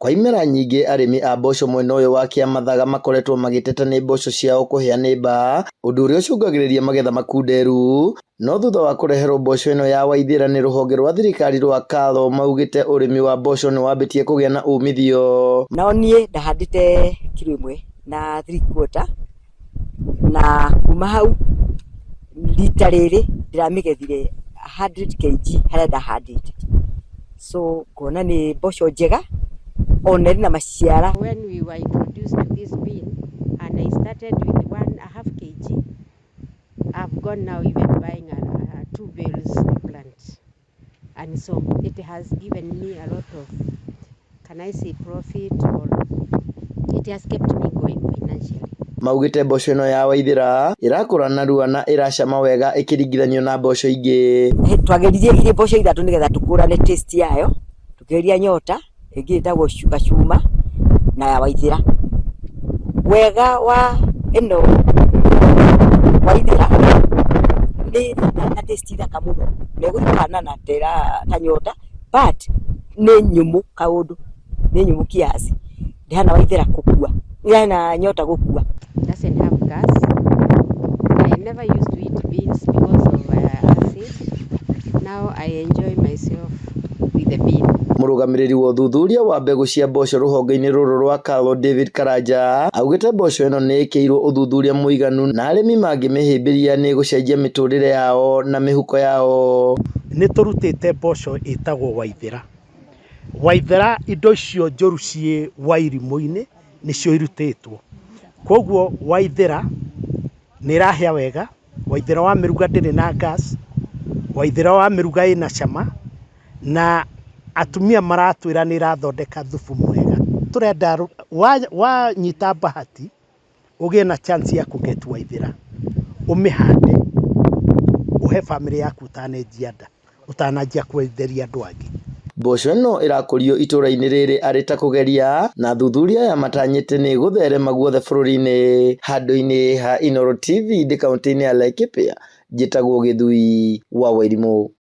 Kwa imera nyingĩ arĩmi a mboco mwena ũyũ wa Kĩamathaga makoretwo magĩteta nĩ mboco ciao kũhĩa nĩ mbaa, ũndũ ũrĩa ũcũngagĩrĩria magetha makunderu. No thutha wa kũreherwo mboco ĩno ya Waithĩra nĩ rũhonge rwa thirikari rwa KALRO, maugĩte ũrĩmi wa mboco nĩ wambĩtie kũgĩa na umithio. No niĩ ndahandĩte kilo 1.75, na kuma hau rita rĩrĩ ndĩramĩgethire 100 kg harĩa ndahandĩte, so kuona nĩ mboco njega ona na maciara. When we were introduced to this bean and I started with 1.5 kg, I've gone now even buying 2 bales to plant, and so it has given me a lot of, can I say, profit, or it has kept me going financially. Maugĩte mboco ĩno ya Waithĩra ĩrakũra narua na ĩracama wega ĩkĩringithanio na mboco ingĩ. Twageririe irĩ mboco ithatũ nĩgetha tũkũrane taste yayo, tũkĩgeria nyota ĩngĩ ĩtagwo Gacuma na ya Waithĩra. Wega wa ĩno Waithĩra nĩ na taste thaka mũno, nĩgũkana ta nyota, but nĩ nyũmũ kaũndũ, nĩ nyũmũ kiasi, ndihana Waithĩra gũkua, ndihana nyota gũkua. Doesn't have gas. I never used to eat beans because of acid. Now I enjoy myself with the bean. Mũrũgamĩrĩri wa ũthuthuria wa mbegũ cia mboco rũhonge-inĩ rũrũ rwa KALRO David Karanja augĩte mboco ĩno nĩ ĩkĩirwo ũthuthuria mũiganu na arĩmi mangĩmĩhĩmbĩria nĩ gũcenjia mĩtũrĩre yao na mĩhuko yao. Nĩ tũrutĩte mboco ĩtagwo Waithĩra. Waithĩra indo icio njũru ciĩ wa irimũ-inĩ nĩcio irutĩtwo. Koguo Waithĩra nĩ ĩrahĩa wega, Waithĩra wa mĩruga ndĩrĩ na gas, Waithĩra wa mĩruga ĩna cama, na atumia maratwĩra nĩ ĩrathondeka thubu mwega. Tũrenda wanyita bahati ũgĩe na chance ya kũget Waithĩra, ũmĩhande, ũhe family yaku ũtanenjia nda, ũtananjia kwenderia andũ angĩ. Mboco ĩno ĩrakũrio itũra-inĩ rĩrĩ arĩ ta kũgeria, na thuthuria ya matanyĩte nĩ gũtherema guothe bũrũri-inĩ. Handũ-inĩ ha Inooro TV ndĩ kaũntĩ-inĩ ya Laikipia, njĩtagwo Gĩthui wa Wairimũ.